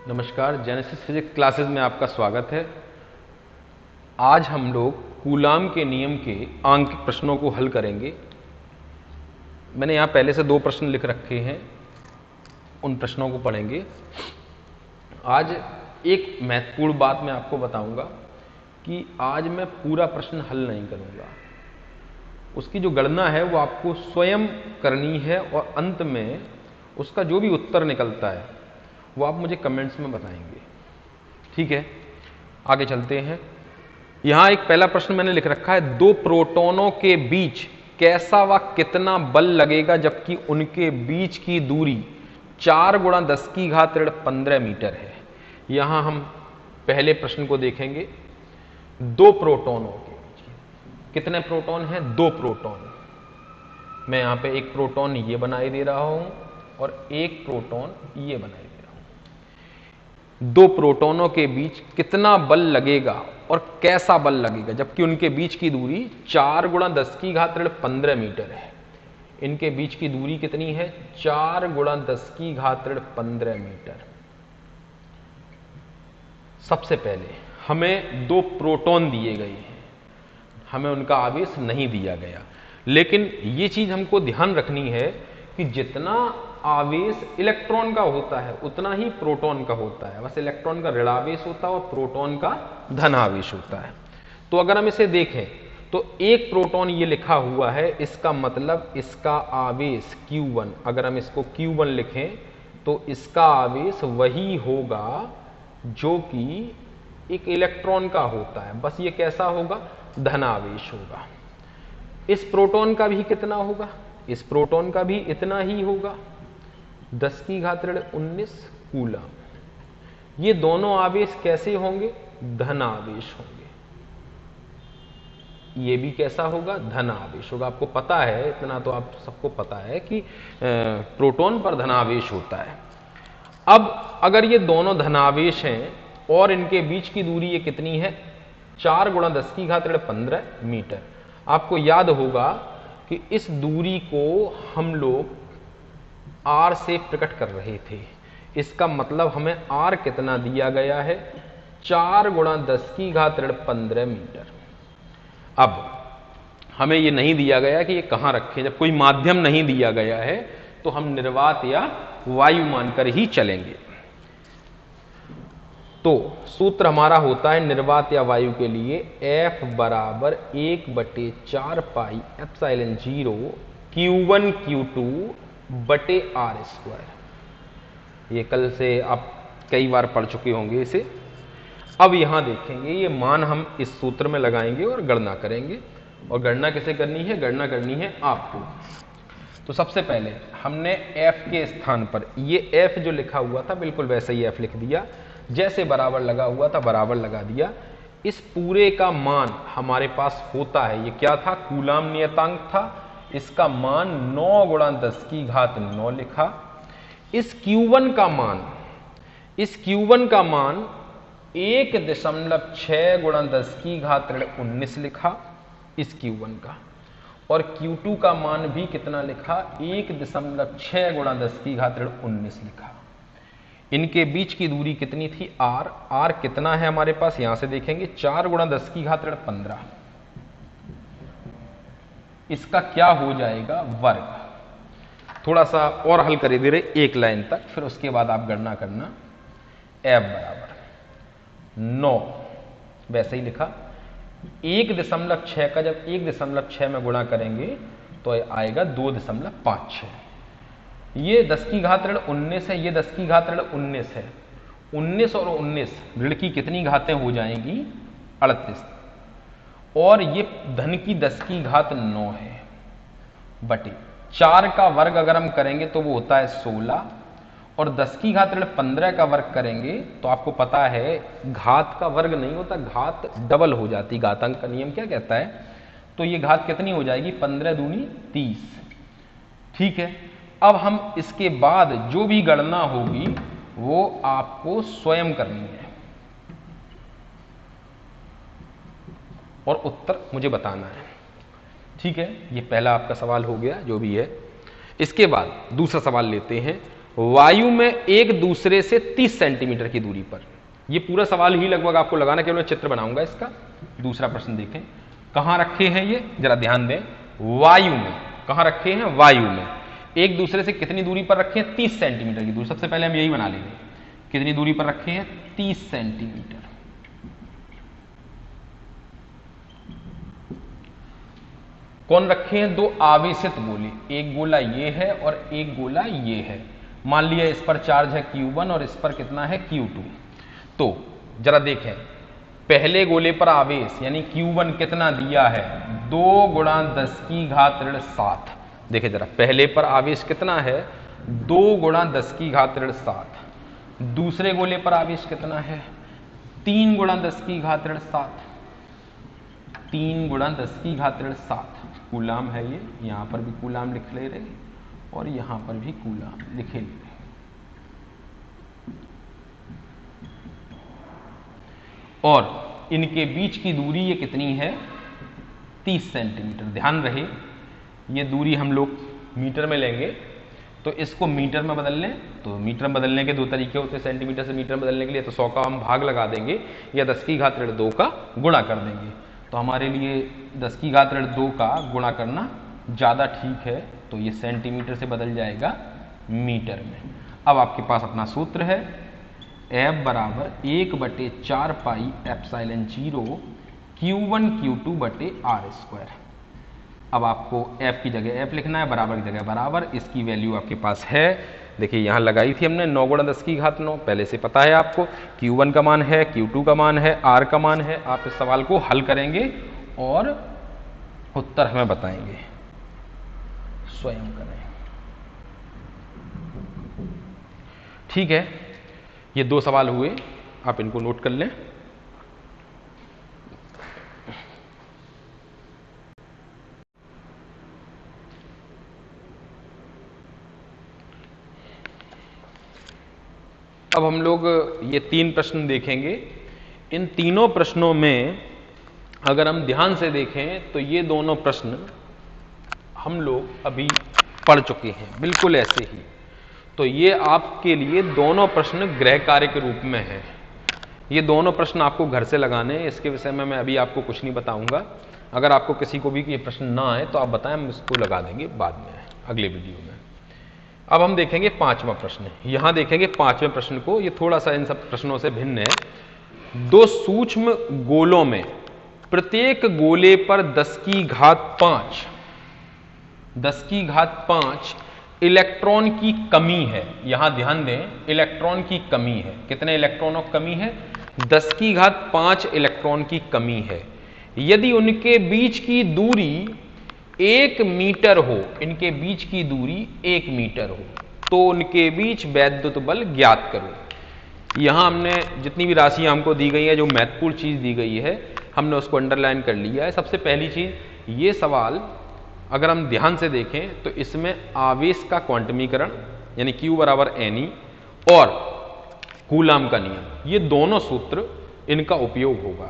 नमस्कार, genesis physics classes में आपका स्वागत है। आज हम लोग कूलाम के नियम के आंक प्रश्नों को हल करेंगे। मैंने यहाँ पहले से 2 प्रश्न लिख रखे हैं, उन प्रश्नों को पढ़ेंगे। आज एक महत्वपूर्ण बात मैं आपको बताऊंगा कि आज मैं पूरा प्रश्न हल नहीं करूंगा। उसकी जो गणना है वो आपको स्वयं करनी है और अंत में उसका जो भी उत्तर निकलता है वो आप मुझे कमेंट्स में बताएंगे। ठीक है, आगे चलते हैं। यहां एक पहला प्रश्न मैंने लिख रखा है, 2 प्रोटॉनों के बीच कैसा व कितना बल लगेगा जबकि उनके बीच की दूरी 4 × 10⁻15 मीटर है। यहां हम पहले प्रश्न को देखेंगे। 2 प्रोटॉनों के बीच कितने प्रोटॉन हैं? 2 प्रोटॉन। मैं यहां पे एक प्रोटॉन ये बनाई दे रहा हूं और एक प्रोटॉन ये बनाई दे रहा हूं। 2 प्रोटॉनों के बीच कितना बल लगेगा और कैसा बल लगेगा जबकि उनके बीच की दूरी 4 × 10⁻15 मीटर है। इनके बीच की दूरी कितनी है? 4 × 10⁻15 मीटर। सबसे पहले हमें 2 प्रोटॉन दिए गए हैं, हमें उनका आवेश नहीं दिया गया, लेकिन ये चीज हमको ध्यान रखनी है कि जितना आवेश इलेक्ट्रॉन का होता है उतना ही प्रोटॉन का होता है। बस इलेक्ट्रॉन का ऋणावेश होता है और प्रोटॉन का धनावेश होता है। तो अगर हम इसे देखें तो एक प्रोटॉन ये लिखा हुआ है, इसका मतलब इसका आवेश Q1। अगर हम इसको Q1 लिखें तो इसका आवेश वही होगा जो कि एक इलेक्ट्रॉन का होता है, बस ये कैसा होगा? धनावेश होगा। इस प्रोटॉन का भी कितना होगा? इस प्रोटॉन का भी इतना ही होगा, 10⁻19 कूलम। ये दोनों आवेश कैसे होंगे? धनावेश होंगे। ये भी कैसा होगा? धनावेश होगा। आपको पता है, इतना तो आप सबको पता है कि प्रोटॉन पर धनावेश होता है। अब अगर ये दोनों धनावेश हैं और इनके बीच की दूरी ये कितनी है? 4 × 10⁻15 मीटर। आपको याद होगा कि इस दूरी को हम लोग R से प्रकट कर रहे थे। इसका मतलब हमें R कितना दिया गया है? 4 × 10⁻15 मीटर। अब हमें ये नहीं दिया गया कि ये कहां रखें। जब कोई माध्यम नहीं दिया गया है तो हम निर्वात या वायु मानकर ही चलेंगे। तो सूत्र हमारा होता है निर्वात या वायु के लिए F = 1/4πε0 Q1 Q2/R²। ये कल से आप कई बार पढ़ चुके होंगे इसे। अब यहां देखेंगे, ये मान हम इस सूत्र में लगाएंगे और गणना करेंगे। और गणना किसे करनी है? गणना करनी है आपको। तो सबसे पहले हमने F के स्थान पर ये F जो लिखा हुआ था बिल्कुल वैसे ही F लिख दिया, जैसे बराबर लगा हुआ था बराबर लगा दिया। इस पूरे का मान हमारे पास होता है, ये क्या था? कूलाम नियतांक था। इसका मान 9 × 10⁻9 लिखा। इस Q1 का मान 1.6 × 10⁻19 लिखा इस Q1 का। और Q2 का मान भी कितना लिखा? 1.6 × 10⁻19 लिखा। इनके बीच की दूरी कितनी थी? R कितना है हमारे पास? यहां से देखेंगे 4 × 10⁻15। इसका क्या हो जाएगा? वर्ग। थोड़ा सा और हल करे दे रहे एक लाइन तक, फिर उसके बाद आप गणना करना। F = 9 वैसे ही लिखा। 1.6 का जब 1.6 में गुणा करेंगे तो आएगा 2.56। ये 10⁻19 है, ये 10⁻19 है। 19 और 19 ऋण की कितनी घातें हो जाएंगी? 38। और ये धन की 10⁻9 है बटे 4 का वर्ग अगर हम करेंगे तो वो होता है 16। और 10⁻15 का वर्ग करेंगे तो आपको पता है घात का वर्ग नहीं होता, घात डबल हो जाती। घातांक का नियम क्या कहता है? तो ये घात कितनी हो जाएगी? 15 दूनी 30। ठीक है, अब हम इसके बाद जो भी गणना होगी वो आपको स्वयं करनी है और उत्तर मुझे बताना है। ठीक है, ये पहला आपका सवाल हो गया जो भी है। इसके बाद दूसरा सवाल लेते हैं। वायु में एक दूसरे से 30 सेंटीमीटर की दूरी पर। ये पूरा सवाल ही लगभग आपको लगाना, केवल मैं चित्र बनाऊंगा इसका। दूसरा प्रश्न देखें, कहां रखे हैं ये, जरा ध्यान दें। वायु में, कहां रखे हैं, वायु में एक दूसरे से कितनी दूरी पर रखे हैं, 30 सेंटीमीटर की दूरी। सबसे पहले हम यही बना लेंगे, कितनी दूरी पर रखे हैं, 30 सेंटीमीटर। कौन रखे हैं, दो आवेशित गोले, एक गोला ये है और एक गोला ये है। मान लिया इस पर चार्ज है Q1 और इस पर कितना है, Q2। तो जरा देखें, पहले गोले पर आवेश यानी Q1 कितना दिया है, 2 गुणा 10 की घात ऋण 7। देखिए जरा, पहले पर आवेश कितना है, 2 गुणा 10 की घात ऋण 7। दूसरे गोले पर आवेश कितना है, 3 गुणा 10 की घात ऋण 7। 3 गुणा 10 की घात ऋण 7 कूलाम है ये। यहां पर भी कूलाम लिख ले रहे और यहां पर भी कूलाम लिखे ले रहे। और इनके बीच की दूरी ये कितनी है, 30 सेंटीमीटर। ध्यान रहे, ये दूरी हम लोग मीटर में लेंगे, तो इसको मीटर में बदल लें। तो मीटर में बदलने के दो तरीके होते हैं सेंटीमीटर से मीटर में बदलने के लिए। तो 100 का हम भाग लगा देंगे या 10 की घात ऋण 2 का गुणा कर देंगे। तो हमारे लिए 10 की घात ऋण 2 का गुणा करना ज़्यादा ठीक है, तो ये सेंटीमीटर से बदल जाएगा मीटर में। अब आपके पास अपना सूत्र है, F बराबर 1/4 पाई एप्सिलॉन 0 Q1 Q2 बटे R स्क्वायर। अब आपको F की जगह F लिखना है, बराबर की जगह बराबर। इसकी वैल्यू आपके पास है, देखिए यहाँ लगाई थी हमने 9 गुणा 10 की घात 9, पहले से पता है आपको। Q1 का मान है, Q2 का मान है, R का मान है। आप इस सवाल को हल करेंगे और उत्तर हमें बताएंगे, स्वयं करें। ठीक है, ये 2 सवाल हुए, आप इनको नोट कर लें। अब हम लोग ये 3 प्रश्न देखेंगे। इन तीनों प्रश्नों में अगर हम ध्यान से देखें तो ये दोनों प्रश्न हम लोग अभी पढ़ चुके हैं, बिल्कुल ऐसे ही। तो ये आपके लिए दोनों प्रश्न गृह कार्य के रूप में हैं। ये दोनों प्रश्न आपको घर से लगाने हैं। इसके विषय में मैं अभी आपको कुछ नहीं बताऊंगा। अगर आपको किसी को भी ये प्रश्न ना आए तो आप बताएं, हम इसको लगा देंगे बाद में, अगले वीडियो में। अब हम देखेंगे 5वां प्रश्न। यहां देखेंगे 5वें प्रश्न को, ये थोड़ा सा इन सब प्रश्नों से भिन्न है। 2 सूक्ष्म गोलों में प्रत्येक गोले पर 10 की घात 5 इलेक्ट्रॉन की कमी है। यहां ध्यान दें, इलेक्ट्रॉन की कमी है। कितने इलेक्ट्रॉनों की कमी है, 10 की घात 5 इलेक्ट्रॉन की कमी है। यदि उनके बीच की दूरी 1 मीटर हो, इनके बीच की दूरी 1 मीटर हो, तो उनके बीच वैद्युत बल ज्ञात करो। यहां हमने जितनी भी राशियां हमको दी गई है, जो महत्वपूर्ण चीज दी गई है, हमने उसको अंडरलाइन कर लिया है। सबसे पहली चीज, ये सवाल अगर हम ध्यान से देखें तो इसमें आवेश का क्वांटमीकरण यानी Q बराबर NE और कूलाम का नियम, ये दोनों सूत्र इनका उपयोग होगा।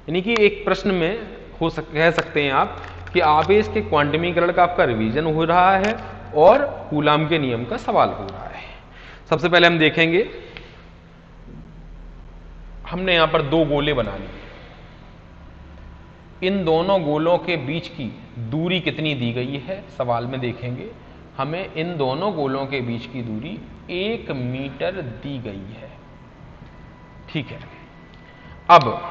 यानी कि एक प्रश्न में कह सकते हैं आप कि आवेश के क्वांटमीकरण का आपका रिवीजन हो रहा है और कूलाम के नियम का सवाल हो रहा है। सबसे पहले हम देखेंगे, हमने यहां पर 2 गोले बना लिए। इन दोनों गोलों के बीच की दूरी कितनी दी गई है, सवाल में देखेंगे। हमें इन दोनों गोलों के बीच की दूरी 1 मीटर दी गई है। ठीक है, अब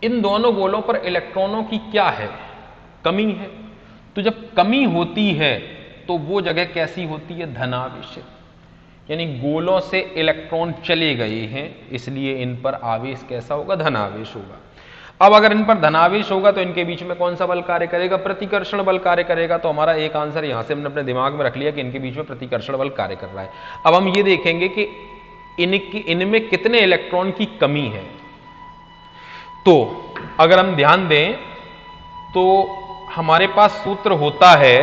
इन दोनों गोलों पर इलेक्ट्रॉनों की क्या है, कमी है। तो जब कमी होती है तो वो जगह कैसी होती है, धनावेशित, यानी गोलों से इलेक्ट्रॉन चले गए हैं, इसलिए इन पर आवेश कैसा होगा, धनावेश होगा। अब अगर इन पर धनावेश होगा तो इनके बीच में कौन सा बल कार्य करेगा, प्रतिकर्षण बल कार्य करेगा। तो हमारा एक आंसर यहां से हमने अपने दिमाग में रख लिया कि इनके बीच में प्रतिकर्षण बल कार्य कर रहा है। अब हम ये देखेंगे कि इनमें कितने इलेक्ट्रॉन की कमी है। तो अगर हम ध्यान दें तो हमारे पास सूत्र होता है,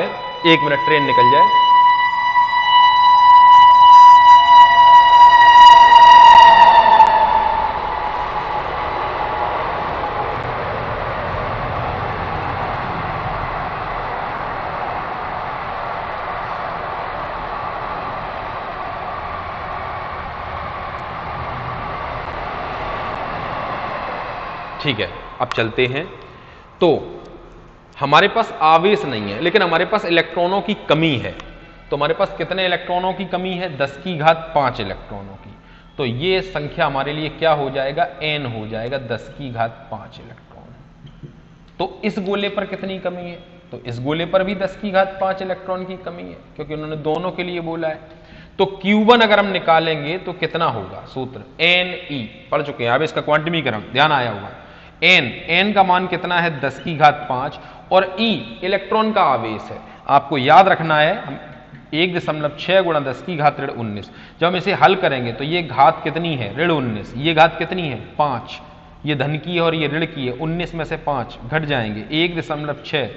1 मिनट ट्रेन निकल जाए। ठीक है, अब चलते हैं। तो हमारे पास आवेश नहीं है, लेकिन हमारे पास इलेक्ट्रॉनों की कमी है। तो हमारे पास कितने इलेक्ट्रॉनों की कमी है? 10 की घात 5 इलेक्ट्रॉनों की। तो ये संख्या हमारे लिए क्या हो जाएगा? n हो जाएगा, 10 की घात 5 इलेक्ट्रॉन। तो इस गोले पर कितनी कमी है? तो इस गोले पर भी 10 की घात 5 इलेक्ट्रॉन की कमी है, क्योंकि उन्होंने दोनों के लिए बोला है। तो Q1 अगर हम निकालेंगे तो कितना होगा? सूत्र Ne, पढ़ चुके हैं, अब इसका क्वांटिमीकरण ध्यान आया होगा। n का मान कितना है? 10 की घात 5, और E इलेक्ट्रॉन का आवेश है। आपको याद रखना है, 1.6 गुणा 10 की घात ऋण 19। जब हम इसे हल करेंगे तो ये घात कितनी है? ऋण 19। ये घात कितनी है? 5। ये धन की है और ये ऋण की है। 19 में से 5 घट जाएंगे, 1.6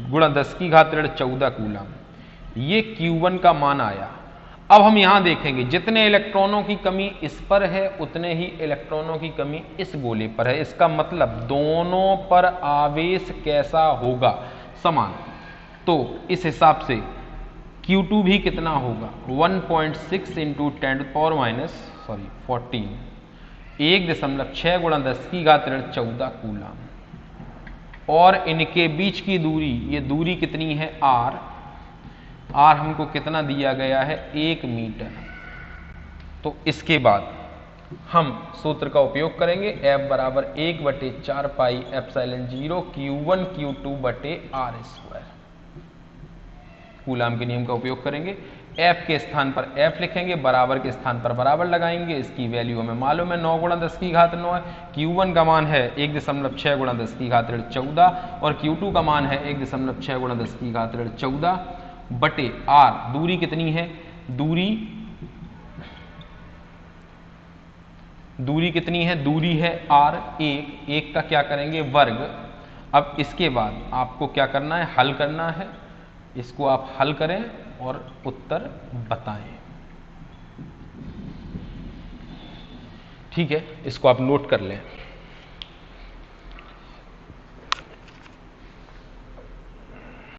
गुणा 10 की घात ऋण 14 कूलम। ये Q1 का मान आया। अब हम यहां देखेंगे, जितने इलेक्ट्रॉनों की कमी इस पर है उतने ही इलेक्ट्रॉनों की कमी इस गोले पर है। इसका मतलब दोनों पर आवेश कैसा होगा? समान। तो इस हिसाब से Q2 भी कितना होगा? 1.6 इंटू 10⁻⁻14, 1.6 गुणा 10 की घात ऋण 14 कूलम। और इनके बीच की दूरी, ये दूरी कितनी है? r हमको कितना दिया गया है? 1 मीटर। तो इसके बाद हम सूत्र का उपयोग करेंगे, F बराबर 1/4 पाई एप्सिलॉन 0 Q1 Q2 बटे r²। कूलाम के नियम का उपयोग करेंगे। F के स्थान पर F लिखेंगे, बराबर के स्थान पर बराबर लगाएंगे। इसकी वैल्यू हमें मालूम है, 9 गुणा 10 की घात 9 है। Q1 का मान है 1.6 गुणा 10 की घात ऋण 14, और Q2 का मान है 1.6 गुणा 10 की घात ऋण 14 बटे r। दूरी कितनी है? दूरी कितनी है? दूरी है r, 1 का क्या करेंगे? वर्ग। अब इसके बाद आपको क्या करना है? हल करना है। इसको आप हल करें और उत्तर बताएं। ठीक है, इसको आप नोट कर लें।